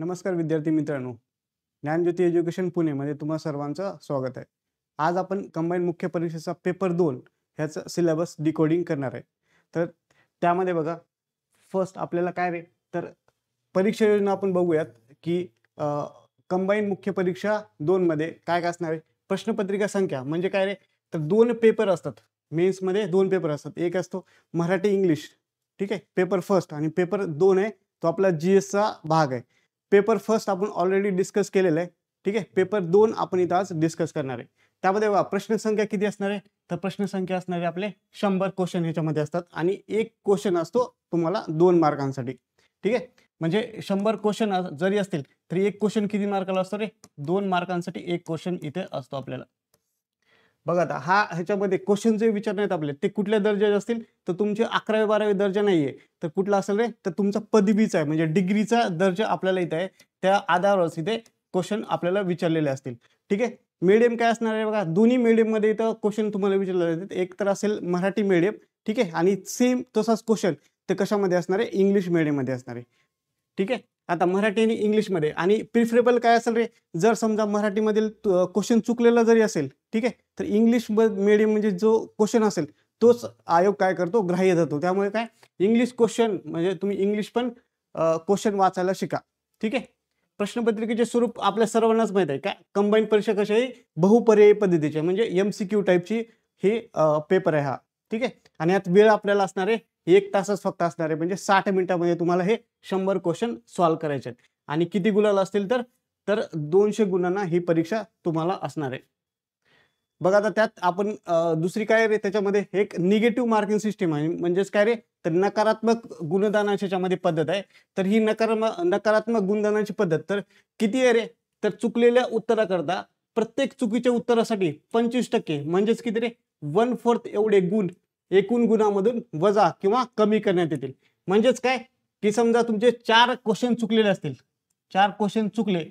नमस्कार विद्यार्थी मित्रांनो, ज्ञानज्योती एज्युकेशन पुणेमध्ये तुम्हा सर्वांचं स्वागत आहे. आज आपण कंबाईन मुख्य परीक्षेचा पेपर 2 ह्याचं सिलेबस डिकोडिंग करणार आहे. तर त्यामध्ये बघा, फर्स्ट आपल्याला काय रे, तर परीक्षा योजना आपण बघूयात की कंबाईन मुख्य परीक्षा 2 मध्ये काय काय असणार आहे. प्रश्नपत्रिका संख्या म्हणजे काय रे, तर 2 पेपर असतात. मेन्समध्ये 2 पेपर असतात. एक असतो मराठी इंग्लिश, ठीक आहे, पेपर फर्स्ट, आणि पेपर 2 आहे तो आपला जीएसचा भाग आहे. पेपर फर्स्ट आपण ऑलरेडी डिस्कस केलेलं आहे, ठीक आहे. पेपर 2 आपण इथं आज डिस्कस करणार आहे. त्यामध्ये बघा प्रश्न संख्या किती असणार आहे, तर प्रश्न संख्या असणार आहे आपले 100 क्वेश्चन ह्याच्यामध्ये असतात आणि एक क्वेश्चन असतो तुम्हाला 2 मार्कांसाठी, ठीक आहे. म्हणजे 100 क्वेश्चन जरी असतील तरी एक क्वेश्चन किती मार्काला असतो रे, 2 मार्कांसाठी एक क्वेश्चन इथे असतो आपल्याला. बघा आता हा ह्याच्यामध्ये क्वेश्चन जे विचारण्यात आपले ते कुठल्या दर्जाचे असतील, तर तुमचे 11वी 12वी दर्जा नाहीये, तर कुठला असेल रे, तर तुमचा पदवीचा आहे, म्हणजे डिग्रीचा दर्जा आपल्याला इथे आहे. त्या आधारावर इथे क्वेश्चन आपल्याला विचारलेले असतील, ठीक आहे. मीडियम काय असणार आहे बघा, दोन्ही मीडियम मध्ये इथं क्वेश्चन तुम्हाला विचारले जातात. एक तर असेल मराठी मीडियम, ठीक आहे, आणि सेम तसाच क्वेश्चन ते कशामध्ये असणार आहे, इंग्लिश मीडियम मध्ये असणार आहे, ठीक आहे. आता मराठी आणि इंग्लिशमध्ये, आणि प्रिफरेबल काय असेल रे, जर समजा मराठीमधील क्वेश्चन चुकलेला जरी असेल, ठीक आहे, तर इंग्लिश मीडियम म्हणजे जो क्वेश्चन असेल तोच आयोग काय करतो, ग्राह्य धरतो. त्यामुळे काय, इंग्लिश क्वेश्चन म्हणजे तुम्ही इंग्लिश पण क्वेश्चन वाचायला शिका, ठीक आहे. प्रश्नपत्रिकेचे स्वरूप आपल्या सर्वांनाच माहित आहे, काय कंबाईन परीक्षा कशी आहे, बहुपर्यायी पद्धतीचे, म्हणजे MCQ टाईपची हे पेपर आहे हा, ठीक आहे. आणि यात वेळ आपल्याला असणार आहे 1 तासच फक्त असणार आहे, म्हणजे 60 मिनिटामध्ये तुम्हाला हे 100 क्वेश्चन सॉल्व्ह करायचे आहेत. आणि किती गुणाला असतील तर 200 गुणांना ही परीक्षा तुम्हाला असणार आहे. बघा आता त्यात आपण दुसरी काय रे, त्याच्यामध्ये एक निगेटिव्ह मार्किंग सिस्टीम आहे. म्हणजेच काय रे, तर नकारात्मक गुणदानाची याच्यामध्ये पद्धत आहे. तर ही नकारात्मक गुणदानाची पद्धत तर किती आहे रे, तर चुकलेल्या उत्तराकरता प्रत्येक चुकीच्या उत्तरासाठी 25% म्हणजेच किती रे, 1/4 एवढे गुण एकूण गुणामधून वजा किंवा कमी करण्यात येतील. म्हणजेच काय, की समजा तुमचे 4 क्वेश्चन चुकलेले असतील, 4 क्वेश्चन चुकले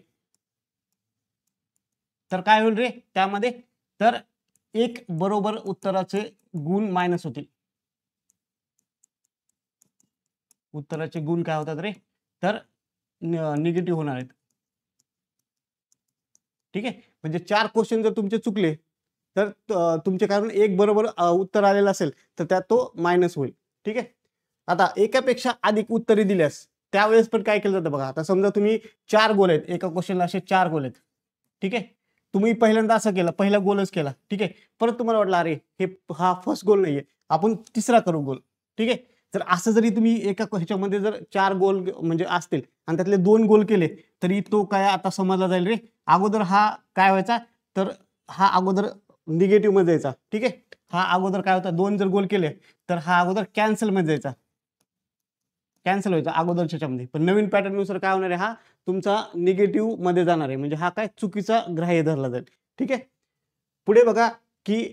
तर काय होईल रे त्यामध्ये, तर एक बरोबर उत्तराचे गुण मायनस होतील. उत्तराचे गुण काय होतात रे, तर निगेटिव्ह होणार आहेत, ठीक आहे. म्हणजे 4 क्वेश्चन जर तुमचे चुकले तर तुमचे कारण एक बरोबर उत्तर आलेलं असेल तर त्यात तो मायनस होईल, ठीक आहे. आता एकापेक्षा अधिक उत्तरे दिल्यास त्यावेळेस पण काय केलं जातं बघा. आता समजा तुम्ही 4 गोल आहेत, एका क्वेश्चनला असे 4 गोल आहेत, ठीक आहे. तुम्ही पहिल्यांदा असं केलं, पहिला गोलच केला, ठीक आहे. परत तुम्हाला वाटलं अरे हा फर्स्ट गोल नाहीये, आपण तिसरा करू गोल, ठीक आहे. तर असं जरी तुम्ही एका ह्याच्यामध्ये जर 4 गोल म्हणजे असतील आणि त्यातले 2 गोल केले तरी तो काय आता समजला जाईल रे, अगोदर हा काय व्हायचा, तर हा अगोदर निगेटिव्ह मध्ये जायचा, ठीक आहे. हा अगोदर काय होता, 2 जर गोल केले तर हा अगोदर कॅन्सल मध्ये जायचा, कॅन्सल व्हायचा अगोदरच्या ह्याच्यामध्ये. पण नवीन पॅटर्न नुसार काय होणार आहे, हा तुमचा निगेटिव्ह मध्ये जाणार आहे, म्हणजे हा काय चुकीचा ग्राह्य धरला जाईल, ठीक आहे. पुढे बघा की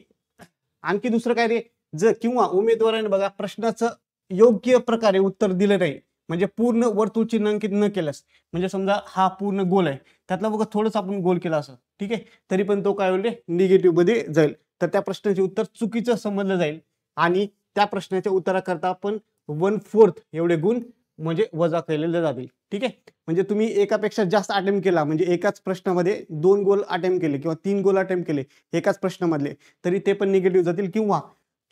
आणखी दुसरं काय रे, जर किंवा उमेदवाराने बघा प्रश्नाचं योग्य प्रकारे उत्तर दिलं नाही, म्हणजे पूर्ण वर्तुळ चिन्हांकित न केल्यास, म्हणजे समजा हा पूर्ण गोल आहे त्यातला बघा थोडंच आपण गोल केला असं, ठीक आहे, तरी पण तो काय होईल रे, निगेटिव्ह मध्ये जाईल. तर त्या प्रश्नाचे उत्तर चुकीचं समजलं जाईल आणि त्या प्रश्नाच्या उत्तराकरता आपण 1/4 एवढे गुण म्हणजे वजा केलेले जातील, ठीक आहे. म्हणजे तुम्ही एकापेक्षा जास्त अटेम्प्ट केला, म्हणजे एकाच प्रश्नामध्ये 2 गोल अटेम्प्ट केले किंवा 3 गोल अटेम्प्ट केले एकाच प्रश्नामधले, तरी ते पण निगेटिव्ह जातील. किंवा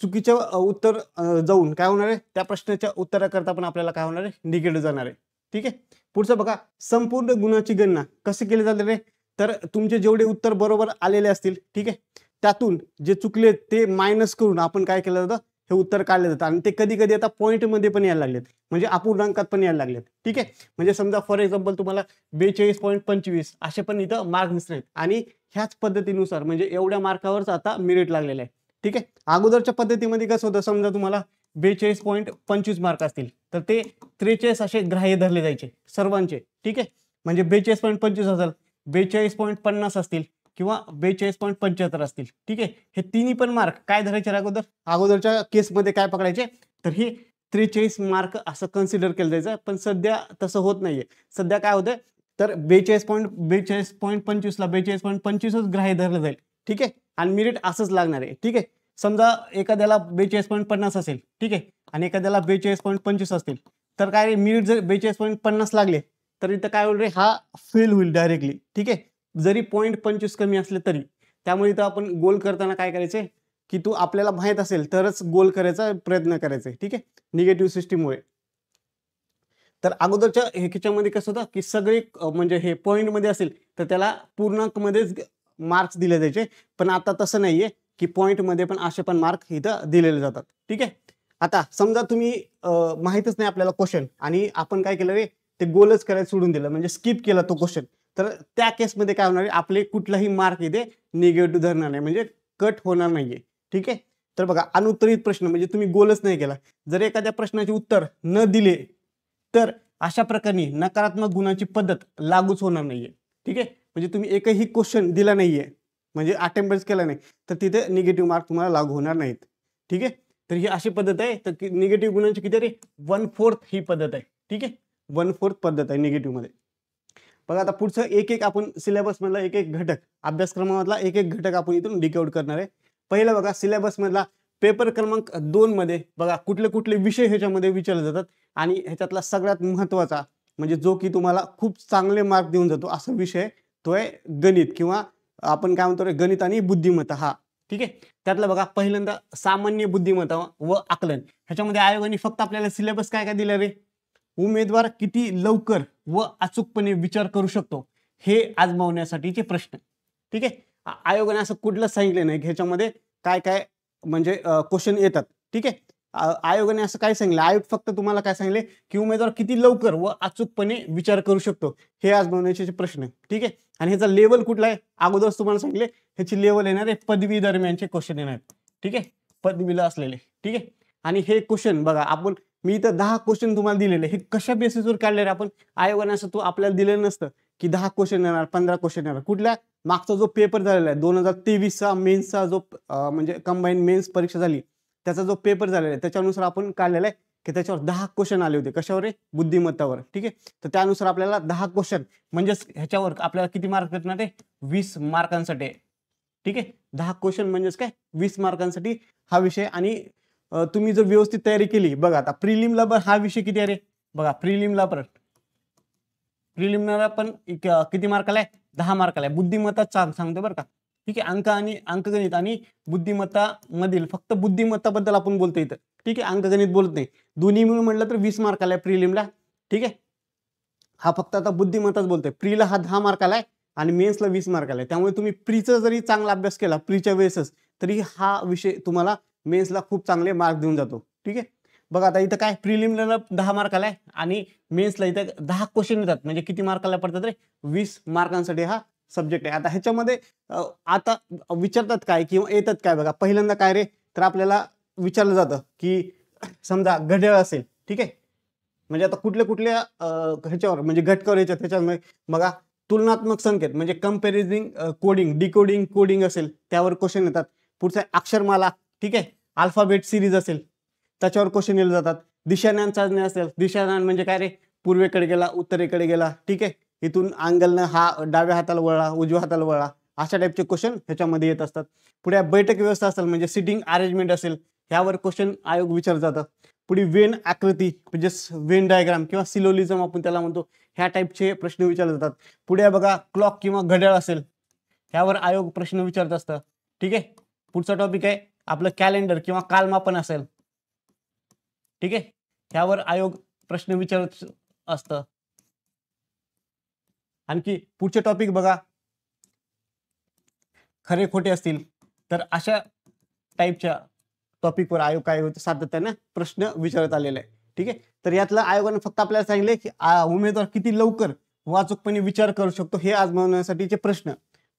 चुकीचं उत्तर जाऊन काय होणार आहे, त्या प्रश्नाच्या उत्तराकरता पण आपल्याला काय होणार आहे, निगेटिव्ह जाणार आहे, ठीक आहे. पुढचं बघा, संपूर्ण गुणाची गणना कशी केली जाते रे, तर तुमचे जेवढे उत्तर बरोबर आलेले असतील, ठीक आहे, त्यातून जे चुकले ते मायनस करून आपण काय केलं जातं, हे उत्तर काढले जातं. आणि ते कधी कधी आता पॉईंट मध्ये पण यायला लागलेत, म्हणजे अपूर्णांकात पण यायला लागलेत, ठीक आहे. म्हणजे समजा फॉर एक्झाम्पल तुम्हाला 42.25 असे पण इथं मार्क दिसत आहेत, आणि ह्याच पद्धतीनुसार म्हणजे एवढ्या मार्कावरच आता मेरिट लागलेलं आहे, ठीक आहे. अगोदरच्या पद्धतीमध्ये कसं होतं, समजा तुम्हाला 42.25 मार्क असतील तर ते 43 असे ग्राह्य धरले जायचे सर्वांचे, ठीक आहे. म्हणजे 42.25 असेल, 42.50 असतील किंवा 42.75 असतील, ठीक आहे. हे तिन्ही पण मार्क काय धरायचे अगोदरच्या केसमध्ये काय पकडायचे, तर हे 43 मार्क असं कन्सिडर केलं जायचं. पण सध्या तसं होत नाहीये. सध्या काय होतं, तर 42.25 ला 42.25च ग्राह्य धरलं जाईल, ठीक आहे. आणि मेरिट असंच लागणार आहे, ठीक आहे. समजा एखाद्याला 42.50 असेल, ठीक आहे, आणि एखाद्याला 42.25 असतील, तर काय मेरिट जर 42.50 लागले तर इथं काय होईल रे, हा फेल होईल डायरेक्टली. ठीक आहे, जरी 0.25 कमी असले तरी. त्यामुळे इथं आपण गोल करताना काय करायचंय, की तू आपल्याला माहित असेल तरच गोल करायचा प्रयत्न करायचा. ठीक आहे, निगेटिव्ह सिस्टीममुळे. तर अगोदरच्या ह्याच्यामध्ये कसं होतं, की सगळे म्हणजे हे पॉईंटमध्ये असेल तर त्याला पूर्णांकमध्येच मार्क्स दिले जायचे. पण आता तसं नाहीये, की पॉईंटमध्ये पण असे पण मार्क इथं दिलेले जातात. ठीक आहे, आता समजा तुम्ही माहीतच नाही आपल्याला क्वेश्चन आणि आपण काय केलं रे, ते गोलच करायला सोडून दिलं, म्हणजे स्किप केला तो क्वेश्चन. तर त्या केसमध्ये काय होणार आहे, आपले कुठलाही मार्क इथे निगेटिव्ह धरणार नाही, म्हणजे कट होणार नाहीये. ठीक आहे, तर बघा, अनुत्तरित प्रश्न म्हणजे तुम्ही गोलच नाही केला. जर एखाद्या प्रश्नाचे उत्तर न दिले तर अशा प्रकारे नकारात्मक गुणाची पद्धत लागूच होणार नाहीये. ठीक आहे, म्हणजे तुम्ही एकही क्वेश्चन दिला नाहीये, म्हणजे अटेम्प्टच केला नाही, तर तिथे निगेटिव्ह मार्क तुम्हाला लागू होणार नाहीत. ठीक आहे, तर ही अशी पद्धत आहे. तर निगेटिव्ह गुणांची किती रे, 1/4 ही पद्धत आहे. ठीक आहे, 1/4 पद्धत आहे निगेटिव्ह मध्ये. बघा, आता पुढचं एक एक आपण सिलेबस मधला एक एक घटक, अभ्यासक्रमामधला एक एक घटक आपण इथून डिकोड करणार आहे. पहिलं बघा, सिलेबस मधला पेपर क्रमांक 2 मध्ये बघा कुठले कुठले विषय ह्याच्यामध्ये विचारले जातात आणि ह्याच्यातला सगळ्यात महत्त्वाचा म्हणजे जो की तुम्हाला खूप चांगले मार्क देऊन जातो असा विषय तो आहे गणित, किंवा आपण काय म्हणतो रे, गणित आणि बुद्धिमत्ता. हा, ठीक आहे, त्यातलं बघा पहिल्यांदा सामान्य बुद्धिमत्ता व आकलन. ह्याच्यामध्ये आयोगाने फक्त आपल्याला सिलेबस काय काय दिलं रे, उमेदवार किती लवकर व अचूकपणे विचार करू शकतो हे आजमावण्यासाठीचे प्रश्न. ठीक आहे, आयोगाने असं कुठलंच सांगितलं नाही की ह्याच्यामध्ये काय काय म्हणजे क्वेश्चन येतात. ठीक आहे, आयोगाने असं काय सांगितलं, आयोग फक्त तुम्हाला काय सांगितले की उमेदवार किती लवकर व अचूकपणे विचार करू शकतो हे आजमावण्याचे प्रश्न. ठीक आहे, आणि ह्याचा लेवल कुठला आहे, अगोदरच तुम्हाला सांगितले ह्याची लेवल येणार आहे पदवी दरम्यानचे क्वेश्चन येणार. ठीक आहे, पदवीला असलेले. ठीक आहे, आणि हे क्वेश्चन बघा, आपण मी इथं 10 क्वेश्चन तुम्हाला दिलेले, हे कशा बेसिसवर काढले रे आपण, आयोगाने असं तो आपल्याला दिलेलं नसतं की 10 क्वेश्चन येणार, 15 क्वेश्चन येणार. कुठल्या मागचा जो पेपर झालेला आहे 2023चा मेन्सचा जो म्हणजे कंबाईन मेन्स परीक्षा झाली त्याचा जो पेपर झालेला आहे त्याच्यानुसार आपण काढलेला आहे की त्याच्यावर 10 क्वेश्चन आले होते. कशावर रे, बुद्धिमत्तावर. ठीक आहे, तर त्यानुसार आपल्याला 10 क्वेश्चन म्हणजेच ह्याच्यावर आपल्याला किती मार्क भेटणार आहे, 20 मार्कांसाठी. ठीक आहे, 10 क्वेश्चन म्हणजेच काय 20 मार्कांसाठी हा विषय. आणि तुम्ही जर व्यवस्थित तयारी केली, बघा आता प्रिलिमला हा विषय किती आहे रे, बघा प्रिलिमला पण किती मार्काला आहे, 10 मार्काला आहे. बुद्धिमत्ता सांगतो बरं का. ठीक आहे, अंक आणि अंकगणित आणि बुद्धिमत्ता मधील फक्त बुद्धिमत्ताबद्दल आपण बोलतो इथं. ठीक आहे, अंकगणित बोलत नाही. दोन्ही मिळून म्हटलं तर 20 मार्काला आहे प्रिलिमला. ठीक आहे, हा फक्त आता बुद्धिमत्ताच बोलतोय. प्रीला हा 10 मार्काला आहे आणि मेन्सला 20 मार्काला आहे. त्यामुळे तुम्ही प्रीचा जरी चांगला अभ्यास केला प्रीच्या वेळेसच तरी हा विषय तुम्हाला मेन्सला खूप चांगले मार्क देऊन जातो. ठीक आहे, बघा आता इथं काय प्रिलिमला 10 मार्काला आहे आणि मेन्सला इथं 10 क्वेश्चन येतात, म्हणजे किती मार्काला पडतात रे, 20 मार्कांसाठी हा सब्जेक्ट आहे. आता ह्याच्यामध्ये आता विचारतात काय किंवा येतात काय, बघा पहिल्यांदा काय रे, तर आपल्याला विचारलं जातं की समजा घड्याळ असेल. ठीक आहे, म्हणजे आता कुठल्या कुठल्या ह्याच्यावर म्हणजे घटकावर याच्यात त्याच्यामध्ये बघा तुलनात्मक संकेत म्हणजे कंपॅरिझिंग कोडिंग, डिकोडिंग कोडिंग असेल त्यावर क्वेश्चन येतात. पुढचा अक्षरमाला. ठीक आहे, अल्फाबेट सिरीज असेल त्याच्यावर क्वेश्चन येले जातात. दिशाज्ञान चाचणी असेल, दिशाज्ञान म्हणजे काय रे, पूर्वेकडे गेला, उत्तरेकडे गेला. ठीक आहे, इथून अँगलनं हा डाव्या हाताला वळला, उजव्या हाताला वळला, अशा टाईपचे क्वेश्चन ह्याच्यामध्ये येत असतात. पुढे बैठक व्यवस्था असेल म्हणजे सिटिंग अरेंजमेंट असेल, ह्यावर क्वेश्चन आयोग विचारलं जातं. पुढे वेन आकृती म्हणजे वेन डायग्राम किंवा सिलोलिझम आपण त्याला म्हणतो, ह्या टाईपचे प्रश्न विचारले जातात. पुढे बघा क्लॉक किंवा घड्याळ असेल ह्यावर आयोग प्रश्न विचारत असतं. ठीक आहे, पुढचा टॉपिक आहे आपलं कॅलेंडर किंवा कालमापन असेल. ठीक आहे, ह्यावर आयोग प्रश्न विचारत असतं. आणखी पुढचे टॉपिक बघा खरे खोटे असतील तर अशा टाईपच्या टॉपिकवर आयोग काय होतं, सातत्याने प्रश्न विचारत आलेला आहे. ठीक आहे, तर यातलं आयोगाने फक्त आपल्याला सांगितले की उमेदवार किती लवकर वाचकपणे विचार करू शकतो हे आजमावण्यासाठीचे प्रश्न.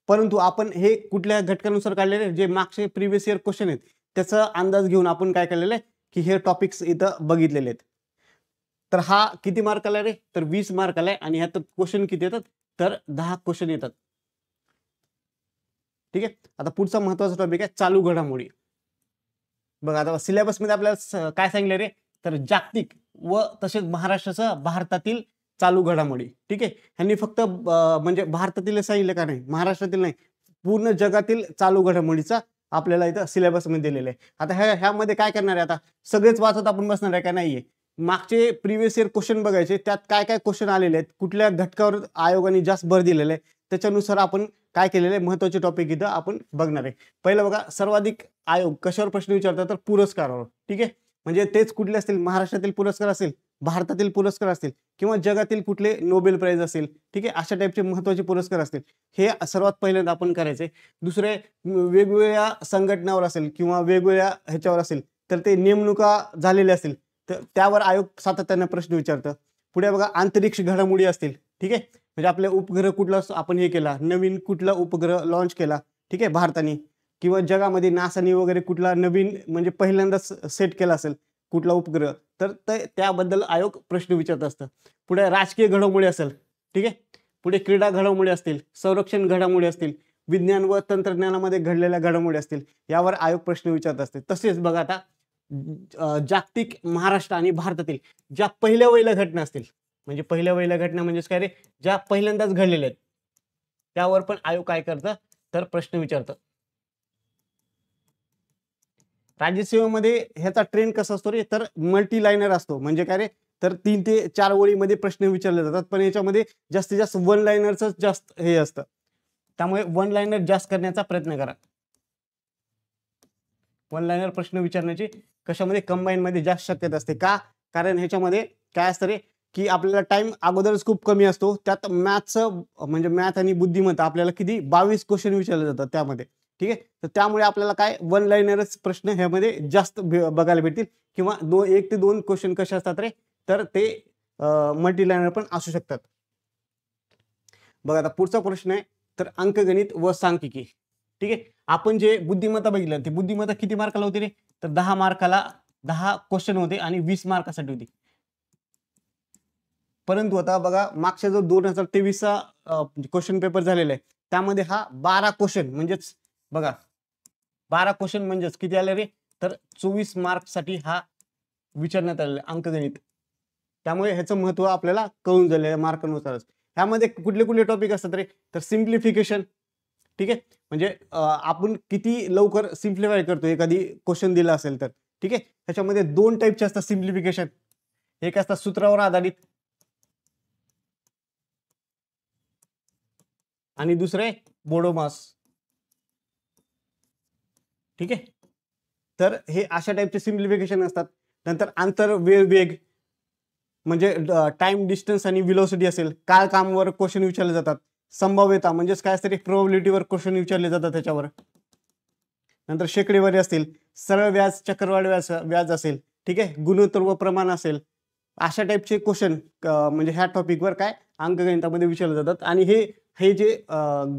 परंतु आपण हे कुठल्या घटकानुसार काढलेले जे मागचे प्रिव्हियस इयर क्वेश्चन आहेत त्याचा अंदाज घेऊन आपण काय केलेलं आहे की हे टॉपिक्स इथं बघितलेले आहेत. तर हा किती मार्काला रे, तर 20 मार्काला आहे आणि ह्यात क्वेश्चन किती येतात, तर 10 क्वेश्चन येतात. ठीक आहे, आता पुढचा महत्वाचा टॉपिक आहे चालू घडामोडी. बघा आता सिलेबस मध्ये आपल्याला काय सांगितलं रे, तर जागतिक व तसेच महाराष्ट्रासह भारतातील चालू घडामोडी. ठीक आहे, ह्यांनी फक्त म्हणजे भारतातील सांगितलं का नाही, महाराष्ट्रातील नाही, पूर्ण जगातील चालू घडामोडीचा आपल्याला इथं सिलेबस मध्ये दिलेलं आहे. आता ह्यामध्ये काय करणार आहे, आता सगळेच वाचत आपण बसणार आहे का नाहीये, मागचे प्रिव्हियस इयर क्वेश्चन बघायचे, त्यात काय काय क्वेश्चन आलेले आहेत, कुठल्या घटकावर आयोगाने जास्त भर दिलेला आहे, त्याच्यानुसार आपण काय केलेले आहे महत्त्वाचे टॉपिक इथं आपण बघणार आहे. पहिलं बघा, सर्वाधिक आयोग कशावर प्रश्न विचारतात, तर पुरस्कारावर. ठीक आहे, म्हणजे तेच कुठले असतील, महाराष्ट्रातील पुरस्कार असेल, भारतातील पुरस्कार असतील किंवा जगातील कुठले नोबेल प्राइज असेल. ठीक आहे, अशा टाईपचे महत्त्वाचे पुरस्कार असतील, हे सर्वात पहिल्यांदा आपण करायचे. दुसरे, वेगवेगळ्या संघटनावर असेल किंवा वेगवेगळ्या ह्याच्यावर असेल तर ते नेमणुका झालेल्या असतील तर त्यावर आयोग सातत्याने प्रश्न विचारतं. पुढे बघा, अंतरिक्ष घडामोडी असतील. ठीक आहे, म्हणजे आपले उपग्रह कुठला आपण हे केला, नवीन कुठला उपग्रह लॉन्च केला, ठीक आहे, भारताने, किंवा जगामध्ये नासाने वगैरे कुठला नवीन म्हणजे पहिल्यांदाच सेट केला असेल कुठला उपग्रह, तर त्याबद्दल आयोग प्रश्न विचारत असतं. पुढे राजकीय घडामोडी असेल. ठीक आहे, पुढे क्रीडा घडामोडी असतील, संरक्षण घडामोडी असतील, विज्ञान व तंत्रज्ञानामध्ये घडलेल्या घडामोडी असतील, यावर आयोग प्रश्न विचारत असते. तसेच बघा, आता जागतिक, महाराष्ट्र आणि भारतातील ज्या पहिल्या वहिल्या घटना असतील, म्हणजे पहिल्या वहिल्या घटना म्हणजेच काय रे, ज्या पहिल्यांदाच घडलेल्या आहेत, त्यावर पण आयोग काय करतं, तर प्रश्न विचारतं. राज्यसेवेमध्ये ह्याचा ट्रेंड कसा असतो रे, तर मल्टी लाईनर असतो. म्हणजे काय रे, तर 3 ते 4 ओळीमध्ये प्रश्न विचारले जातात, पण याच्यामध्ये जास्तीत जास्त वन लाईनरच जास्त हे असतं. त्यामुळे वन लाईनर जास्त करण्याचा प्रयत्न करा. वन लाईनर प्रश्न विचारण्याची कशामध्ये, कंबाईन मध्ये जास्त शक्यता असते. का? कारण ह्याच्यामध्ये काय असतं रे, की आपल्याला टाइम अगोदरच खूप कमी असतो. त्यात मॅथ्सचं म्हणजे मॅथ आणि बुद्धिमत्ता आपल्याला किती 22 क्वेश्चन विचारले जातात त्यामध्ये. ठीक आहे, तर त्यामुळे आपल्याला काय वन लाईनरच प्रश्न ह्यामध्ये जास्त बघायला भेटतील, किंवा 1 ते 2 क्वेश्चन कसे असतात रे, तर ते मल्टी लाईनर पण असू शकतात. बघा, आता पुढचा प्रश्न आहे, तर अंकगणित व सांख्यिकी. ठीक आहे, आपण जे बुद्धिमत्ता बघितलं, ते बुद्धिमत्ता किती मार्काला होती रे, तर 10 मार्काला 10 क्वेश्चन होते आणि 20 मार्कासाठी होती. परंतु आता बघा, मागच्या जो 2023चा क्वेश्चन पेपर झालेला आहे, त्यामध्ये हा 12 क्वेश्चन म्हणजेच बघा 12 क्वेश्चन म्हणजेच किती आले रे, तर 24 मार्क्ससाठी हा विचारण्यात आलेला अंकगणित. त्यामुळे ह्याचं महत्व आपल्याला कळून झालेलं आहे मार्कानुसारच. ह्यामध्ये कुठले कुठले टॉपिक असतात रे, तर सिम्प्लिफिकेशन. ठीक आहे, म्हणजे आपण किती लवकर सिम्प्लिफाय करतो एखादी क्वेश्चन दिला असेल तर. ठीक आहे, ह्याच्यामध्ये 2 टाईपचे असतात सिम्प्लिफिकेशन. एक असतात सूत्रावर आधारित आणि दुसरे बोडोमास. ठीक आहे, तर हे अशा टाईपचे सिम्प्लिफिकेशन असतात. नंतर आंतर वेग म्हणजे टाइम, डिस्टन्स आणि व्हेलॉसिटी असेल, काळ कामावर क्वेश्चन विचारले जातात. संभाव्यता म्हणजेच काय असते, प्रोबॅबिलिटीवर क्वेश्चन विचारले जातात त्याच्यावर. नंतर शेकडेवारी असतील, सरळ व्याज, चक्रवाढ व्याज असेल, ठीक आहे, गुणोत्तर व प्रमाण असेल, अशा टाईपचे क्वेश्चन म्हणजे ह्या टॉपिकवर काय अंकगणितामध्ये विचारले जातात. आणि हे जे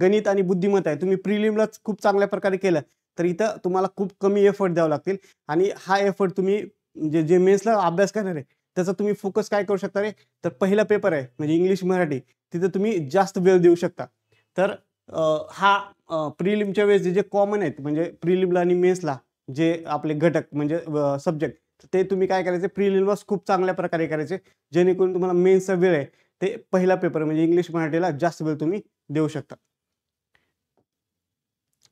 गणित आणि बुद्धिमत्ता आहे, तुम्ही प्रिलिमलाच खूप चांगल्या प्रकारे केलं तर इथं तुम्हाला खूप कमी एफर्ट द्यावं लागतील. आणि हा एफर्ट तुम्ही जे मेन्सला अभ्यास करणार आहे त्याचा तुम्ही फोकस काय करू शकता रे, तर पहिला पेपर आहे म्हणजे इंग्लिश मराठी, तिथं तुम्ही जास्त वेळ देऊ शकता. तर हा प्रिलिमच्या वेळेस जे कॉमन आहेत म्हणजे प्रिलिमला आणि मेन्सला जे आपले घटक म्हणजे सब्जेक्ट, ते तुम्ही काय करायचे, प्रिलिमला खूप चांगल्या प्रकारे करायचे, जेणेकरून तुम्हाला मेन्सचा वेळ आहे ते पहिला पेपर म्हणजे इंग्लिश मराठीला जास्त वेळ तुम्ही देऊ शकता.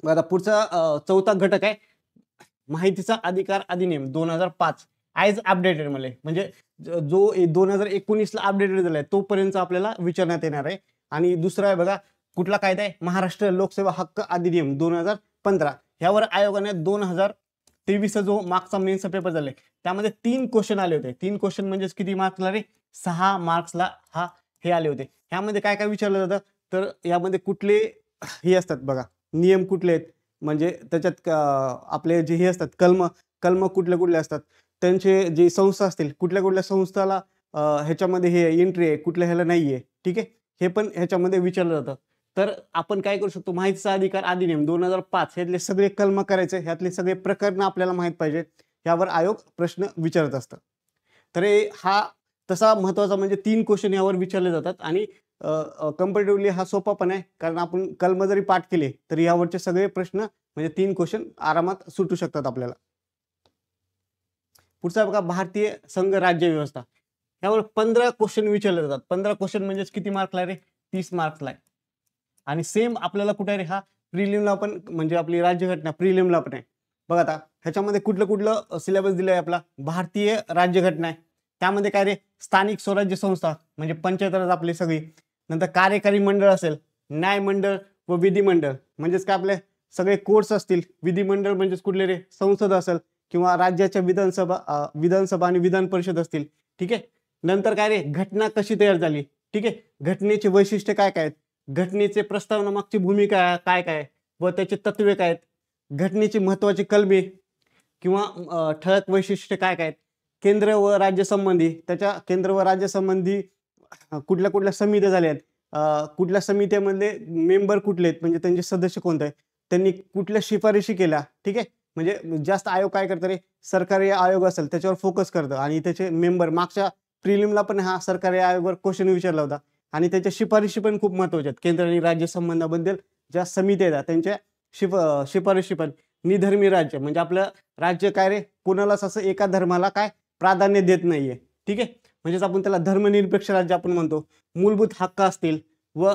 आता पुढचा चौथा घटक आहे माहितीचा अधिकार अधिनियम 2005 ॲज अपडेटेड म्हणजे जो 2019ला अपडेटेड झालाय तोपर्यंत आपल्याला विचारण्यात येणार आहे. आणि दुसरा आहे बघा, कुठला कायदा आहे, महाराष्ट्र लोकसेवा हक्क अधिनियम 2015. ह्यावर आयोगाने 2023 जो मागचा मेन्सचा पेपर झालाय त्यामध्ये 3 क्वेश्चन आले होते. 3 क्वेश्चन म्हणजे किती मार्क्सला रे, 6 मार्क्सला हे आले होते. ह्यामध्ये काय काय विचारलं जातं, तर यामध्ये कुठले हे असतात बघा, नियम कुठले आहेत, म्हणजे त्याच्यात आपले जे हे असतात कलम कुठले असतात, त्यांचे जे संस्था असतील कुठल्या कुठल्या संस्थाला ह्याच्यामध्ये हे एंट्री आहे, कुठल्या ह्याला नाही आहे. ठीक आहे, हे पण ह्याच्यामध्ये विचारलं जातं. तर आपण काय करू शकतो, माहितीचा अधिकार अधिनियम 2005 ह्यातले सगळे कलम करायचे, ह्यातले सगळे प्रकरण आपल्याला माहीत पाहिजे, यावर आयोग प्रश्न विचारत असतं. तर हा तसा महत्त्वाचा म्हणजे 3 क्वेश्चन यावर विचारले जातात. आणि कम्पॅरेटिव्हली हा सोपा पण आहे, कारण आपण कलम जरी पाठ केले तरी यावरचे सगळे प्रश्न म्हणजे 3 क्वेश्चन आरामात सुटू शकतात आपल्याला. पुढचा बघा, भारतीय संघ राज्य व्यवस्था. यावर 15 क्वेश्चन विचारले जातात. 15 क्वेश्चन म्हणजे किती मार्कला रे, 30 मार्क्सला आहे. आणि सेम आपल्याला कुठे रे, हा प्रिलिमला पण म्हणजे आपली राज्यघटना प्रिलिमला पण आहे. बघा आता ह्याच्यामध्ये कुठलं सिलेबस दिलं आहे आपला, भारतीय राज्यघटना आहे, त्यामध्ये काय रे, स्थानिक स्वराज्य संस्था म्हणजे पंचायत राज आपली सगळी, नंतर कार्यकारी मंडळ असेल, न्यायमंडळ व विधिमंडळ म्हणजेच काय आपले सगळे कोर्ट्स असतील, विधिमंडळ म्हणजेच कुठले रे, संसद असेल किंवा राज्याच्या विधानसभा आणि विधान परिषद असतील, ठीक आहे. नंतर काय रे, घटना कशी तयार झाली, ठीक आहे, घटनेचे वैशिष्ट्य काय काय आहेत, घटनेचे प्रस्तावनामागची भूमिका काय काय व त्याचे तत्वे काय आहेत, घटनेची महत्वाची कलमे किंवा ठळक वैशिष्ट्य काय काय आहेत, केंद्र व राज्य संबंधी, त्याच्या केंद्र व राज्य संबंधी कुठल्या कुठल्या समित्या झाल्या आहेत, कुठल्या समित्यामधले मेंबर कुठले आहेत म्हणजे त्यांचे सदस्य कोणते आहेत, त्यांनी कुठल्या शिफारशी केल्या, ठीक आहे. म्हणजे जास्त आयोग काय करतं रे, सरकारी आयोग असेल त्याच्यावर फोकस करतं आणि त्याचे मेंबर, मागच्या प्रिलिमला पण हा सरकारी आयोगावर क्वेश्चन विचारला होता आणि त्याच्या शिफारशी पण खूप महत्वाच्या आहेत. केंद्र आणि राज्य संबंधाबद्दल ज्या समित्या आहेत त्यांच्या शिफारशी पण. निधर्मी राज्य म्हणजे आपलं राज्य काय रे, कोणालाच असं एका धर्माला काय प्राधान्य देत नाहीये, ठीक आहे. म्हणजेच आपण त्याला धर्मनिरपेक्ष राज्य आपण म्हणतो. मूलभूत हक्क असतील व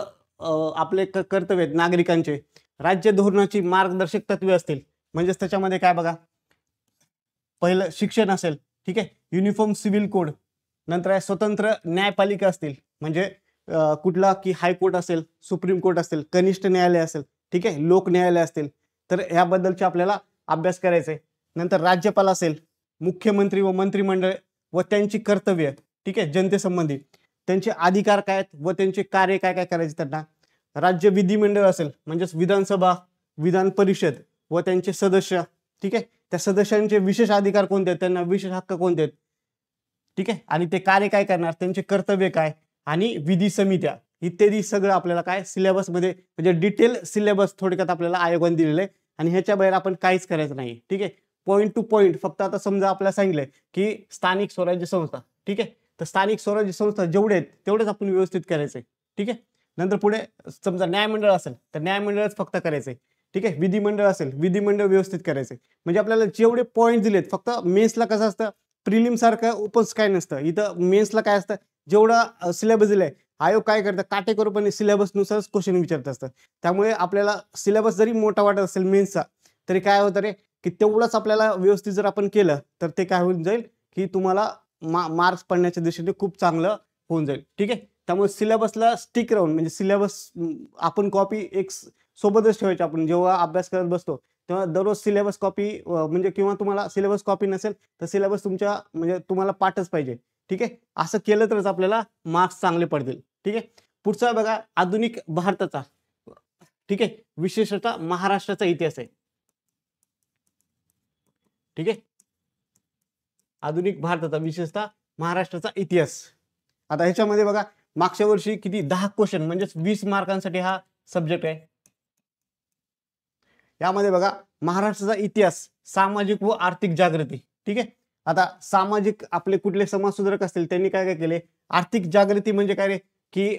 आपले कर्तव्य आहेत नागरिकांचे, राज्य धोरणाची मार्गदर्शक तत्वे असतील, म्हणजेच त्याच्यामध्ये काय बघा, पहिलं शिक्षण असेल, ठीक आहे, युनिफॉर्म सिव्हिल कोड, नंतर आहे स्वतंत्र न्यायपालिका असतील, म्हणजे कुठला की हायकोर्ट असेल, सुप्रीम कोर्ट असेल, कनिष्ठ न्यायालय असेल, ठीक आहे, लोक न्यायालय असतील, तर याबद्दलचे आपल्याला अभ्यास करायचा आहे. नंतर राज्यपाल असेल, मुख्यमंत्री व मंत्रिमंडळ व त्यांची कर्तव्य, ठीक आहे, जनतेसंबंधी त्यांचे अधिकार काय आहेत व त्यांचे कार्य काय काय करायचे त्यांना. राज्य विधिमंडळ असेल म्हणजेच विधानसभा, विधान परिषद व त्यांचे सदस्य, ठीक आहे, त्या सदस्यांचे विशेष अधिकार कोणते आहेत, त्यांना विशेष हक्क कोणते आहेत, ठीक आहे, आणि ते कार्य काय करणार, त्यांचे कर्तव्य काय, आणि विधी समित्या इत्यादी सगळं आपल्याला काय सिलेबसमध्ये म्हणजे डिटेल सिलेबस थोडक्यात आपल्याला आयोगाने दिलेलं आहे आणि ह्याच्या बाहेर आपण काहीच करायचं नाही, ठीक आहे. पॉईंट टू पॉईंट फक्त आता समजा आपल्याला सांगितलंय की स्थानिक स्वराज्य संस्था, ठीक आहे, तर स्थानिक स्वराज्य संस्था जेवढे आहेत तेवढेच आपण व्यवस्थित करायचंय, ठीक आहे. नंतर पुढे समजा न्यायमंडळ असेल तर न्यायमंडळच फक्त करायचंय, ठीक आहे. विधिमंडळ असेल, विधिमंडळ व्यवस्थित करायचंय. म्हणजे आपल्याला जेवढे पॉईंट दिलेत, फक्त मेन्सला कसं असतं, प्रिलिम सारखं ओपन्स काय नसतं, इथं मेन्सला काय असतं, जेवढा सिलेबस दिलाय आयोग काय करतं, काटेकोरपणे सिलेबसनुसारच क्वेश्चन विचारत असतं. त्यामुळे आपल्याला सिलेबस जरी मोठा वाटत असेल मेन्सचा, तरी काय होतं रे, की तेवढंच आपल्याला व्यवस्थित जर आपण केलं तर ते काय होऊन जाईल की तुम्हाला मार्क्स पडण्याच्या दिशेने खूप चांगलं होऊन जाईल, ठीक आहे. त्यामुळे सिलेबसला स्टिक राहून म्हणजे सिलेबस आपण कॉपी एक सोबतच ठेवायची. आपण जेव्हा अभ्यास करत बसतो तेव्हा दररोज सिलेबस कॉपी म्हणजे किंवा तुम्हाला सिलेबस कॉपी नसेल तर सिलेबस तुमच्या म्हणजे तुम्हाला पाठच पाहिजे, ठीक आहे. असं केलं तरच आपल्याला मार्क्स चांगले पडतील, ठीक आहे. पुढचा बघा, आधुनिक भारताचा, ठीक आहे, विशेषतः महाराष्ट्राचा इतिहास आहे, ठीक आहे. आधुनिक भारताचा विशेषतः महाराष्ट्राचा इतिहास. आता ह्याच्यामध्ये बघा मागच्या वर्षी किती 10 क्वेश्चन म्हणजेच 20 मार्कांसाठी हा सब्जेक्ट आहे. यामध्ये बघा महाराष्ट्राचा इतिहास, सामाजिक व आर्थिक जागृती, ठीक आहे. आता सामाजिक आपले कुठले समाजसुधारक असतील त्यांनी काय काय केले, आर्थिक जागृती म्हणजे काय रे, की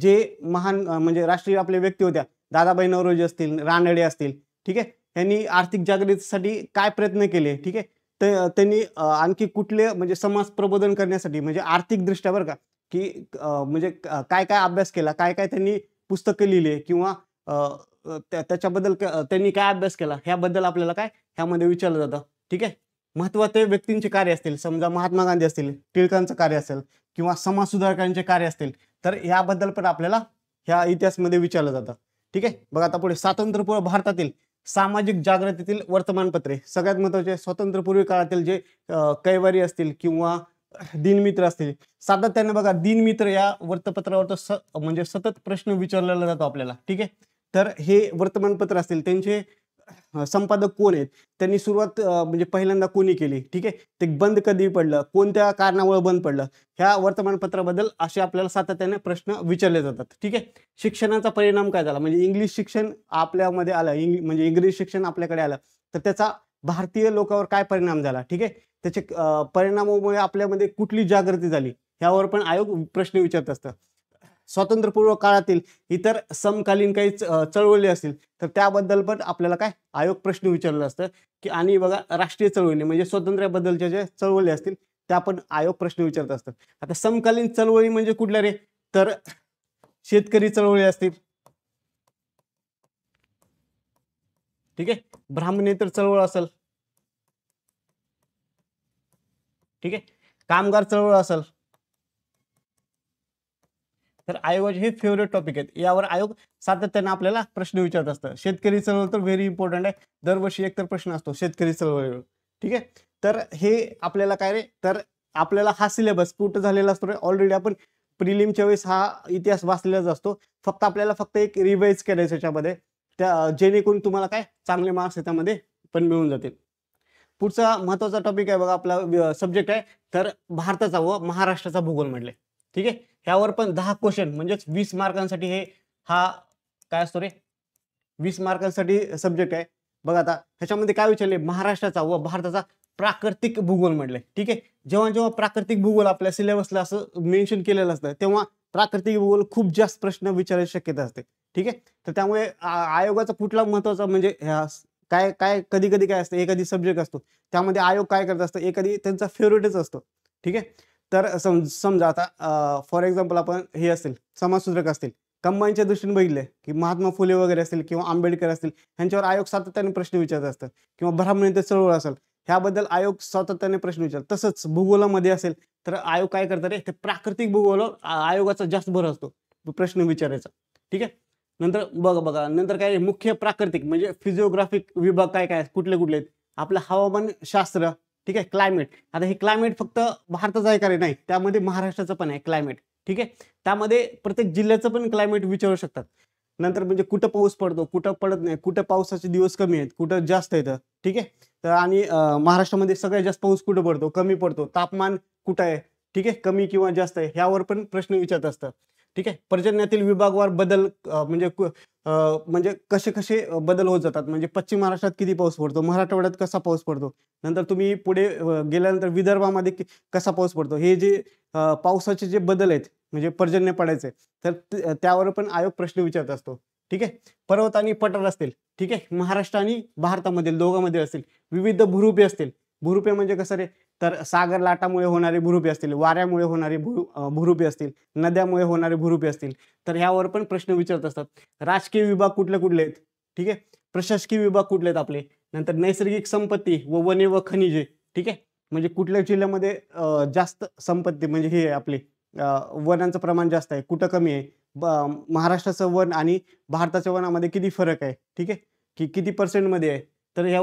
जे महान म्हणजे राष्ट्रीय आपले व्यक्ती होत्या, दादाभाई नौरोजी असतील, रानडे असतील, ठीक आहे, त्यांनी आर्थिक जागृतीसाठी काय प्रयत्न केले, ठीक आहे. तर त्यांनी आणखी कुठले म्हणजे समाज प्रबोधन करण्यासाठी म्हणजे आर्थिक दृष्ट्या बरं का, की म्हणजे काय काय अभ्यास केला, काय काय त्यांनी पुस्तकं लिहिले किंवा त्याच्याबद्दल त्यांनी काय अभ्यास केला ह्याबद्दल आपल्याला काय ह्यामध्ये विचारलं जातं, ठीक आहे. महत्त्वाचे व्यक्तींचे कार्य असतील, समजा महात्मा गांधी असतील, टिळकांचं कार्य असेल किंवा समाज सुधारकांचे कार्य असतील, तर याबद्दल पण आपल्याला ह्या इतिहासामध्ये विचारलं जातं, ठीक आहे. बघा आता पुढे स्वातंत्र्यपूर्व भारतातील सामाजिक जागृतीतील वर्तमानपत्रे, सगळ्यात महत्वाचे स्वातंत्र्यपूर्वी काळातील जे कैवारी असतील किंवा दिनमित्र असतील, सातत्याने बघा दिनमित्र या वृत्तपत्रावर म्हणजे सतत प्रश्न विचारलेला जातो आपल्याला, ठीक आहे. तर हे वर्तमानपत्र असतील त्यांचे संपादक कोण आहेत, त्यांनी सुरुवात म्हणजे पहिल्यांदा कोणी केली, ठीक आहे, ते बंद कधी पडलं, कोणत्या कारणामुळे बंद पडलं, ह्या वर्तमानपत्राबद्दल असे आपल्याला सातत्याने प्रश्न विचारले जातात, ठीक आहे. शिक्षणाचा परिणाम काय झाला, म्हणजे इंग्लिश शिक्षण आपल्यामध्ये आलं, म्हणजे इंग्रजी शिक्षण आपल्याकडे आलं तर त्याचा भारतीय लोकांवर काय परिणाम झाला, ठीक आहे. त्याचे परिणामामुळे आपल्यामध्ये कुठली जागृती झाली यावर पण आयोग प्रश्न विचारत असतं. स्वातंत्र्यपूर्व काळातील इतर समकालीन काही चळवळी असतील तर त्याबद्दल पण आपल्याला काय आयोग प्रश्न विचारला असतं की. आणि बघा राष्ट्रीय चळवळी म्हणजे स्वातंत्र्याबद्दलच्या ज्या चळवळी असतील त्या पण आयोग प्रश्न विचारत असतात. आता समकालीन चळवळी म्हणजे कुठल्या रे, तर शेतकरी चळवळी असतील, ठीक आहे, ब्राह्मणेतर चळवळ असेल, ठीक आहे, कामगार चळवळ असेल तर आयोगाचे हे फेवरेट टॉपिक आहेत, यावर आयोग सातत्याने आपल्याला प्रश्न विचारत असतं. शेतकरी चळवळ तर व्हेरी इम्पॉर्टंट आहे, दरवर्षी एक तर प्रश्न असतो शेतकरी चळवळीवर. ठीक आहे, तर हे आपल्याला काय रे, तर आपल्याला हा सिलेबस कुठं झालेला असतो रे, ऑलरेडी आपण प्रिलिमच्या वेळेस हा इतिहास वाचलेलाच असतो. फक्त आपल्याला एक रिवाइज करायचं याच्यामध्ये, त्या जेणेकरून तुम्हाला काय चांगले मार्क्स त्यामध्ये पण मिळून जातील. पुढचा महत्वाचा टॉपिक आहे बघा, आपला सब्जेक्ट आहे तर भारताचा व महाराष्ट्राचा भूगोल म्हटले. ठीक आहे, ह्यावर पण 10 क्वेश्चन म्हणजेच 20 मार्कांसाठी हा काय असतो रे, 20 मार्कांसाठी सब्जेक्ट आहे. बघा आता ह्याच्यामध्ये काय विचारले, महाराष्ट्राचा व भारताचा प्राकृतिक भूगोल म्हटले. ठीक आहे, जेव्हा जेव्हा प्राकृतिक भूगोल आपल्या सिलेबसला असं मेन्शन केलेलं असतं तेव्हा प्राकृतिक भूगोल खूप जास्त प्रश्न विचारायची शक्यता असते. ठीक आहे, तर त्यामुळे आयोगाचा कुठला महत्वाचा म्हणजे काय काय कधी कधी काय असतं, एखादी सब्जेक्ट असतो त्यामध्ये आयोग काय करत असतं, एखादी त्यांचा फेवरेटच असतो. ठीक आहे, तर समजा आता फॉर एक्झाम्पल आपण हे असतील समाजसूत्रक असतील, कंबाईनच्या दृष्टीने बघितले की महात्मा फुले वगैरे असतील किंवा आंबेडकर असतील, ह्यांच्यावर आयोग सातत्याने प्रश्न विचारत असतात. किंवा ब्राह्मणी चळवळ असेल, ह्याबद्दल आयोग सातत्याने प्रश्न विचारतात. तसंच भूगोलामध्ये असेल तर आयोग काय करतात रे, ते प्राकृतिक भूगोलावर आयोगाचा जास्त भर असतो प्रश्न विचारायचा. ठीक आहे, नंतर बघा नंतर काय मुख्य प्राकृतिक म्हणजे फिजिओग्राफिक विभाग काय काय कुठले कुठले आहेत, आपलं हवामान शास्त्र. ठीक आहे, क्लायमेट. आता हे क्लायमेट फक्त भारताचं आहे का रे, नाही, त्यामध्ये महाराष्ट्राचं पण आहे क्लायमेट. ठीक आहे, त्यामध्ये प्रत्येक जिल्ह्याचं पण क्लायमेट विचारू शकतात. नंतर म्हणजे कुठं पाऊस पडतो, कुठं पडत नाही, कुठं पावसाचे दिवस कमी आहेत, कुठं जास्त येतं. ठीक आहे, तर आणि महाराष्ट्रामध्ये सगळ्यात जास्त पाऊस कुठं पडतो, कमी पडतो, तापमान कुठं आहे, ठीक आहे, कमी किंवा जास्त आहे, ह्यावर पण प्रश्न विचारत असतात. ठीक आहे, पर्जन्यातील विभागवार बदल म्हणजे कसे कसे बदल होत जातात, म्हणजे पश्चिम महाराष्ट्रात किती पाऊस पडतो, मराठवाड्यात कसा पाऊस पडतो, नंतर तुम्ही पुढे गेल्यानंतर विदर्भामध्ये कसा पाऊस पडतो, हे जे पावसाचे जे बदल आहेत म्हणजे पर्जन्य पडायचे, तर त्यावर पण आयोग प्रश्न विचारत असतो. ठीक आहे, पर्वत आणि पठार असतील, ठीक आहे, महाराष्ट्र आणि भारतामधील दोघांमध्ये असतील, विविध भूरूपे असतील. भूरूपे म्हणजे कसं रे, तर सागर लाटामुळे होणारे भूरूपे असतील, वाऱ्यामुळे होणारे भूरूपे असतील, नद्यामुळे होणारे भूरूपे असतील, तर ह्यावर पण प्रश्न विचारत असतात. राजकीय विभाग कुठले कुठले आहेत, ठीक आहे, प्रशासकीय विभाग कुठले आहेत आपले, नंतर नैसर्गिक संपत्ती व वने व खनिजे. ठीक आहे, म्हणजे कुठल्या जिल्ह्यामध्ये जास्त संपत्ती म्हणजे हे आपले वनांचं प्रमाण जास्त आहे, कुठं कमी आहे, महाराष्ट्राचं वन आणि भारताच्या वनामध्ये किती फरक आहे, ठीक आहे, की किती पर्सेंटमध्ये आहे, तर ह्या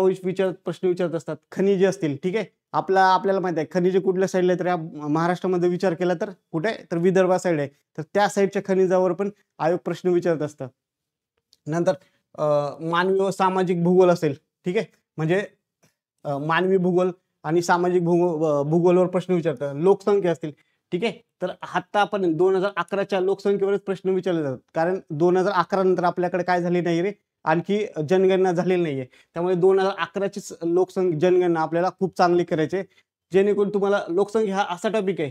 प्रश्न विचारत असतात. खनिजे असतील, ठीक आहे, आपल्याला माहिती आहे खनिजे कुठल्या साईडला आहे, तर या महाराष्ट्रामध्ये विचार केला तर कुठे, तर विदर्भा साईड आहे, तर त्या साईडच्या खनिजावर पण आयोग प्रश्न विचारत असतं. नंतर मानवी व सामाजिक भूगोल असेल, ठीक आहे, म्हणजे मानवी भूगोल आणि सामाजिक भूगोलवर प्रश्न विचारतात. लोकसंख्या असतील, ठीक आहे, तर आतापर्यंत 2011च्या लोकसंख्येवरच प्रश्न विचारले जातात, कारण 2011 नंतर आपल्याकडे काय झाली नाही रे, आणखी जनगणना झालेली नाहीये. त्यामुळे 2011चीच जनगणना आपल्याला खूप चांगली करायची, जेणेकरून तुम्हाला लोकसंख्या हा असा टॉपिक आहे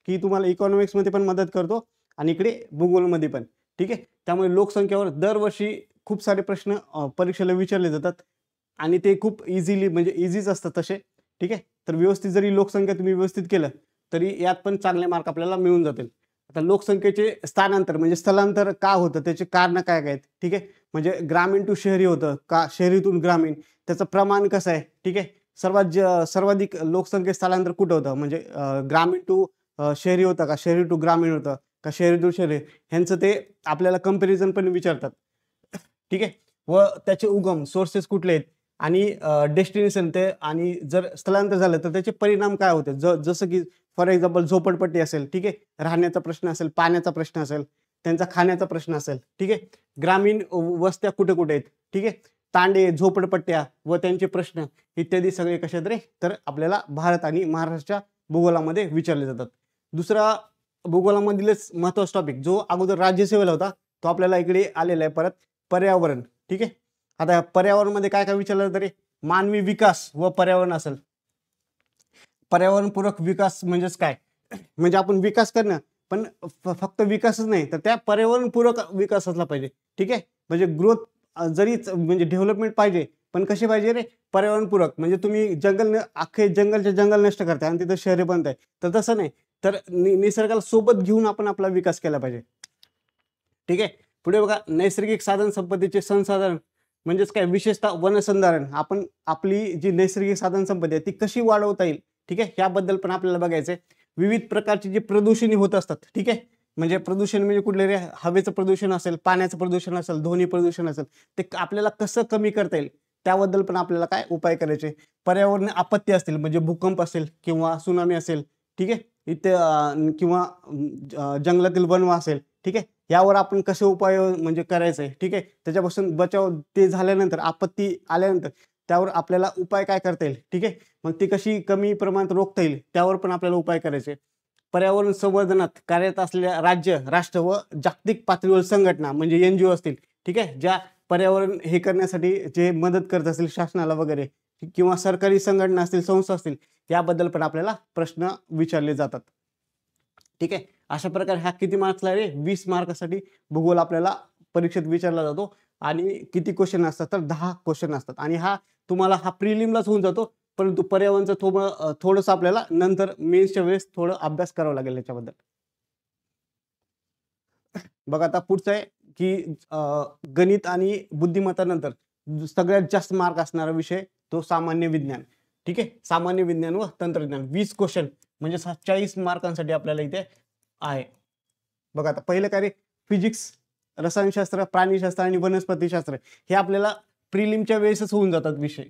की तुम्हाला इकॉनॉमिक्स मध्ये पण मदत करतो आणि इकडे भूगोलमध्ये पण. ठीक आहे, त्यामुळे लोकसंख्येवर दरवर्षी खूप सारे प्रश्न परीक्षेला विचारले जातात आणि ते खूप इझिली म्हणजे इझीच असतात तसे. ठीक आहे, तर व्यवस्थित जरी लोकसंख्या तुम्ही व्यवस्थित केलं तरी यात पण चांगले मार्क आपल्याला मिळून जातील. आता लोकसंख्येचे स्थानांतर म्हणजे स्थलांतर का होतं, त्याचे कारण काय काय आहेत, ठीक आहे, म्हणजे ग्रामीण टू शहरी होतं का, शहरीतून ग्रामीण, त्याचं प्रमाण कसं आहे. ठीक आहे, सर्वाधिक लोकसंख्ये स्थलांतर कुठं होतं, म्हणजे ग्रामीण टू शहरी होतं का, शहरी टू ग्रामीण होतं का, शहरी टू शहरी, ह्यांचं ते आपल्याला कंपॅरिझन पण विचारतात. ठीक आहे, व त्याचे उगम सोर्सेस कुठले आहेत आणि डेस्टिनेशन ते, आणि जर स्थलांतर झालं तर त्याचे परिणाम काय होते, जसं की फॉर एक्झाम्पल झोपडपट्टी असेल, ठीक आहे, राहण्याचा प्रश्न असेल, पाण्याचा प्रश्न असेल, त्यांचा खाण्याचा प्रश्न असेल. ठीक आहे, ग्रामीण वस्त्या कुठे कुठे आहेत, ठीक आहे, तांडे, झोपडपट्ट्या व त्यांचे प्रश्न इत्यादी सगळे कशात रे, तर आपल्याला भारत आणि महाराष्ट्राच्या भूगोलामध्ये विचारले जातात. दुसरा भूगोलामधीलच महत्त्वाचा टॉपिक जो अगोदर राज्यसेवेला होता तो आपल्याला इकडे आलेला आहे परत, पर्यावरण. ठीक आहे, आता पर्यावरण मध्ये काय काय विचारलं जातं रे, मानवी विकास व पर्यावरण असेल. पर्यावरणपूरक विकास म्हणजेच काय, म्हणजे आपण विकास करणं, पण फक्त विकासच नाही तर त्या पर्यावरणपूरक विकास असला पाहिजे. ठीक आहे, म्हणजे ग्रोथ जरी म्हणजे डेव्हलपमेंट पाहिजे पण कशी पाहिजे रे, पर्यावरणपूरक. म्हणजे तुम्ही अख्खे जंगल नष्ट करताय आणि तिथं शहरे बनताय, तर तसं नाही, तर निसर्गाला सोबत घेऊन आपण आपला विकास केला पाहिजे. ठीक आहे, पुढे बघा, नैसर्गिक साधन संपत्तीचे संसाधन म्हणजेच काय, विशेषतः वनसंधारण. आपण आपली जी नैसर्गिक साधन संपत्ती आहे ती कशी वाढवता येईल, ठीक आहे, याबद्दल पण आपल्याला बघायचंय. विविध प्रकारचे जे प्रदूषण होत असतात, ठीक आहे. म्हणजे प्रदूषण म्हणजे कुठले रे, हवेचं प्रदूषण असेल, पाण्याचं प्रदूषण असेल, ध्वनी प्रदूषण असेल, ते आपल्याला कसं कमी करता येईल त्याबद्दल पण आपल्याला काय उपाय करायचे. पर्यावरण आपत्ती असतील म्हणजे भूकंप असेल किंवा सुनामी असेल, ठीक आहे, इथे किंवा जंगलातील वणवा असेल, ठीक आहे, यावर आपण कसे उपाय म्हणजे करायचे, ठीक आहे, त्याच्यापासून बचाव ते झाल्यानंतर आपत्ती आल्यानंतर त्यावर आपल्याला उपाय काय करता येईल, ठीक आहे, मग ती कशी कमी प्रमाणात रोखता येईल त्यावर पण आपल्याला उपाय करायचे. पर्यावरण संवर्धनात कार्यरत असलेल्या राज्य, राष्ट्र व जागतिक पातळीवर संघटना म्हणजे NGO असतील, ठीक आहे, ज्या पर्यावरण हे करण्यासाठी जे मदत करत असतील शासनाला वगैरे किंवा सरकारी संघटना असतील, संस्था असतील, याबद्दल पण आपल्याला प्रश्न विचारले जातात. ठीक आहे. अशा प्रकारे हा किती मार्क्सला रे, 20 मार्कासाठी भूगोल आपल्याला परीक्षेत विचारला जातो आणि किती क्वेश्चन असतात तर 10 क्वेश्चन असतात आणि हा तुम्हाला हा प्रिलिमलाच होऊन जातो. परंतु पर्यावरणचं थोडंसं आपल्याला नंतर मेन्सच्या वेळेस थोडं अभ्यास करावा लागेल याच्याबद्दल. बघा आता पुढचं आहे की गणित आणि बुद्धिमत्तानंतर सगळ्यात जास्त मार्क असणारा विषय तो सामान्य विज्ञान. ठीक आहे. सामान्य विज्ञान व तंत्रज्ञान 20 क्वेश्चन म्हणजे 40 मार्कांसाठी आपल्याला इथे आहे. बघा आता पहिलं काय रे, फिजिक्स, रसायनशास्त्र, प्राणीशास्त्र आणि वनस्पतीशास्त्र हे आपल्याला प्रिलिमच्या वेळेसच होऊन जातात विषय.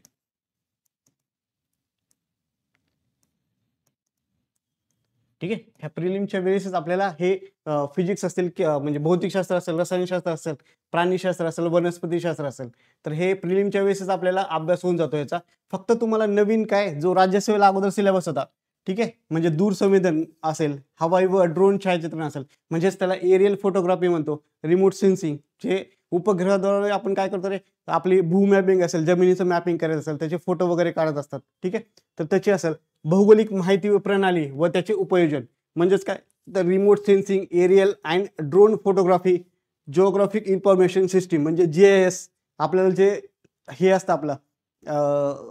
ठीक आहे. ह्या प्रिलिमच्या वेळेसच आपल्याला हे फिजिक्स असतील म्हणजे भौतिकशास्त्र असेल, रसायनशास्त्र असेल, प्राणीशास्त्र असेल, वनस्पतीशास्त्र असेल, तर हे प्रिलिमच्या वेळेसच आपल्याला अभ्यास होऊन जातो याचा. फक्त तुम्हाला नवीन काय जो राज्यसेवेला अगोदर सिलेबस होता, ठीक आहे, म्हणजे दूरसंवेदन असेल, हवाई व ड्रोन छायाचित्रण असेल, म्हणजेच त्याला एरियल फोटोग्राफी म्हणतो, रिमोट सेन्सिंग, जे उपग्रहाद्वारे आपण काय करतो रे, आपली भूमॅपिंग असेल, जमिनीचं मॅपिंग करायचं असेल, त्याचे फोटो वगैरे काढत असतात, ठीक आहे, तर त्याची असेल भौगोलिक माहिती व प्रणाली व त्याचे उपयोजन म्हणजेच काय तर remote sensing, aerial and drone photography, geographic information system म्हणजे GIS, आपल्याला जे हे असतं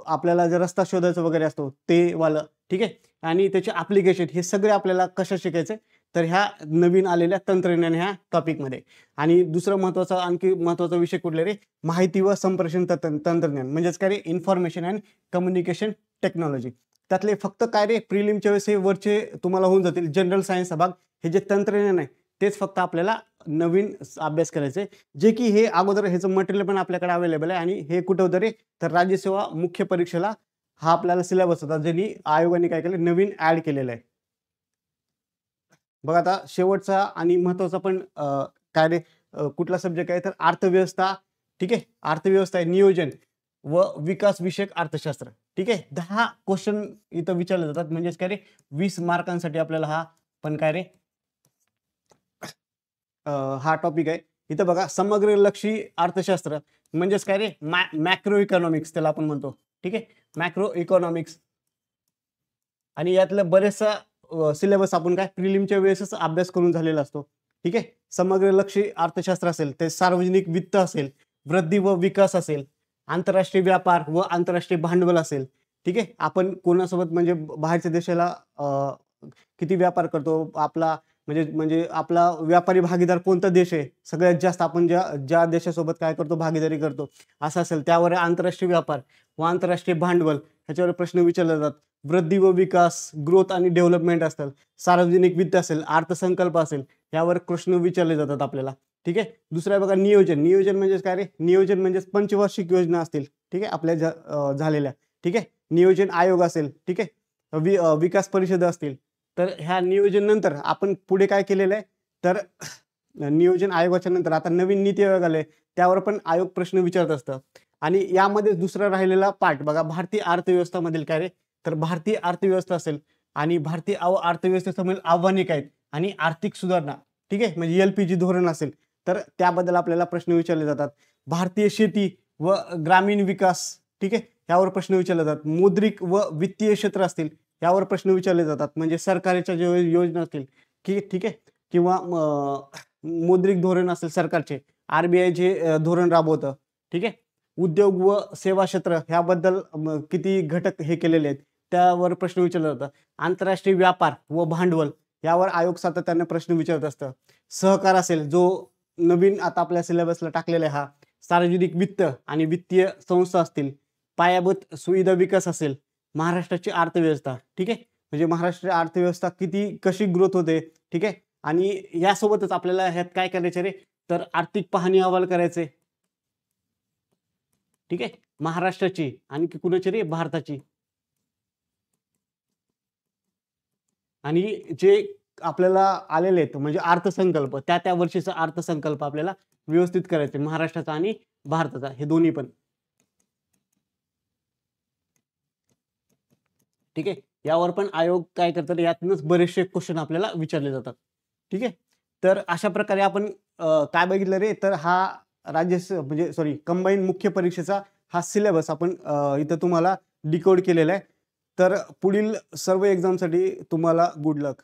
आपल्याला जे रस्ता शोधायचं वगैरे असतो ते वालं, ठीक आहे, आणि त्याचे ॲप्लिकेशन हे सगळे आपल्याला कशा शिकायचे तर ह्या नवीन आलेल्या तंत्रज्ञान ह्या टॉपिकमध्ये. आणि दुसरं महत्त्वाचा आणखी महत्त्वाचा विषय कुठले रे, माहिती व संप्रेषण तंत्रज्ञान म्हणजेच काय रे, इन्फॉर्मेशन अँड कम्युनिकेशन टेक्नॉलॉजी. त्यातले फक्त काय रे प्रिलिमच्या वेळेस हे वरचे तुम्हाला होऊन जातील जनरल सायन्स भाग, हे जे तंत्रज्ञान आहे तेच फक्त आपल्याला नवीन अभ्यास करायचे, जे की हे अगोदर ह्याचं मटेरियल पण आपल्याकडे अवेलेबल आहे आणि हे कुठं होतं रे तर राज्यसेवा मुख्य परीक्षेला हा आपल्याला सिलेबस होता, ज्यांनी आयोगाने काय केलं नवीन ऍड केलेलं आहे. बघा आता शेवटचा आणि महत्त्वाचा पण काय रे कुठला सब्जेक्ट आहे तर अर्थव्यवस्था. ठीक आहे, अर्थव्यवस्था आहे, नियोजन व विकास विषयक अर्थशास्त्र. ठीक आहे, 10 क्वेश्चन इथं विचारले जातात म्हणजेच काय रे 20 मार्कांसाठी आपल्याला हा पण काय रे हा टॉपिक आहे. इथं बघा समग्र लक्षी अर्थशास्त्र म्हणजेच काय रे मॅक्रो इकॉनॉमिक्स त्याला आपण म्हणतो. ठीक आहे, मॅक्रो इकॉनॉमिक्स आणि यातलं बरेचसा सिलेबस आपण काय प्रिलिमच्या वेळेसच अभ्यास करून झालेला असतो. ठीक आहे, समग्र लक्षी अर्थशास्त्र असेल, ते सार्वजनिक वित्त असेल, वृद्धी व विकास असेल, आंतरराष्ट्रीय व्यापार व आंतरराष्ट्रीय भांडवल असेल. ठीक आहे, आपण कोणासोबत म्हणजे बाहेरच्या देशाला किती व्यापार करतो, आपला म्हणजे म्हणजे आपला व्यापारी भागीदार कोणता देश आहे, सगळ्यात जास्त आपण ज्या ज्या देशासोबत काय करतो भागीदारी करतो असं असेल, त्यावर आंतरराष्ट्रीय व्यापार व आंतरराष्ट्रीय भांडवल ह्याच्यावर प्रश्न विचारले जातात. वृद्धी व विकास, ग्रोथ आणि डेव्हलपमेंट असतात, सार्वजनिक वित्त असेल, अर्थसंकल्प असेल, यावर प्रश्न विचारले जातात आपल्याला. ठीक आहे, दुसरा बघा नियोजन. नियोजन म्हणजेच काय रे, नियोजन म्हणजेच पंचवार्षिक योजना असतील, ठीक आहे, आपल्या झालेल्या. ठीक आहे, नियोजन आयोग असेल, ठीक आहे, विकास परिषद असतील, तर ह्या नियोजन नंतर आपण पुढे काय केलेलं आहे तर नियोजन आयोगाच्या नंतर आता नवीन नीती आयोग आले, त्यावर पण आयोग प्रश्न विचारत असतं. आणि यामध्ये दुसरा राहिलेला पार्ट बघा भारतीय अर्थव्यवस्था मधील काय रे तर भारतीय अर्थव्यवस्था असेल आणि भारतीय अर्थव्यवस्थेसमोर आव्हाने काय आहेत आणि आर्थिक सुधारणा. ठीक आहे, म्हणजे LPG धोरण असेल तर त्याबद्दल आपल्याला प्रश्न विचारले जातात. भारतीय शेती व ग्रामीण विकास, ठीक आहे, यावर प्रश्न विचारले जातात. मौद्रिक व वित्तीय क्षेत्र असतील यावर प्रश्न विचारले जातात, म्हणजे सरकारच्या ज्या योजना असतील की ठीक आहे, किंवा मौद्रिक धोरण असेल सरकारचे, RBI जे धोरण राबवतं. ठीक आहे, उद्योग व सेवा क्षेत्र ह्याबद्दल किती घटक हे केलेले आहेत त्यावर प्रश्न विचारला जातात. आंतरराष्ट्रीय व्यापार व भांडवल यावर आयोग सातत्याने प्रश्न विचारत असतं. सहकार असेल, जो नवीन आता आपल्या सिलेबसला टाकलेला आहे हा. सार्वजनिक वित्त आणि वित्तीय संस्था असतील, पायाभूत सुविधा विकास असेल, महाराष्ट्राची अर्थव्यवस्था. ठीक आहे, म्हणजे महाराष्ट्राची अर्थव्यवस्था कशी ग्रोथ होते, ठीक आहे. आणि यासोबतच आपल्याला ह्यात काय करायचे रे, तर आर्थिक पाहणी अहवाल करायचे, ठीक आहे. महाराष्ट्राची आणि कुणाची रे, भारताची. आणि जे आपल्याला आलेले आहेत म्हणजे अर्थसंकल्प, त्या वर्षीचा अर्थसंकल्प आपल्याला व्यवस्थित करायचे, महाराष्ट्राचा आणि भारताचा, हे दोन्ही पण, ठीक आहे. यावर पण आयोग काय करतात, यातूनच बरेचसे क्वेश्चन आपल्याला विचारले जातात, ठीक आहे. तर अशा प्रकारे आपण काय बघितलं रे, तर हा म्हणजे कंबाईन मुख्य परीक्षेचा हा सिलेबस आपण इथं तुम्हाला डिकोड केलेला आहे. तर पुढील सर्व एक्झामसाठी तुम्हाला गुड लक.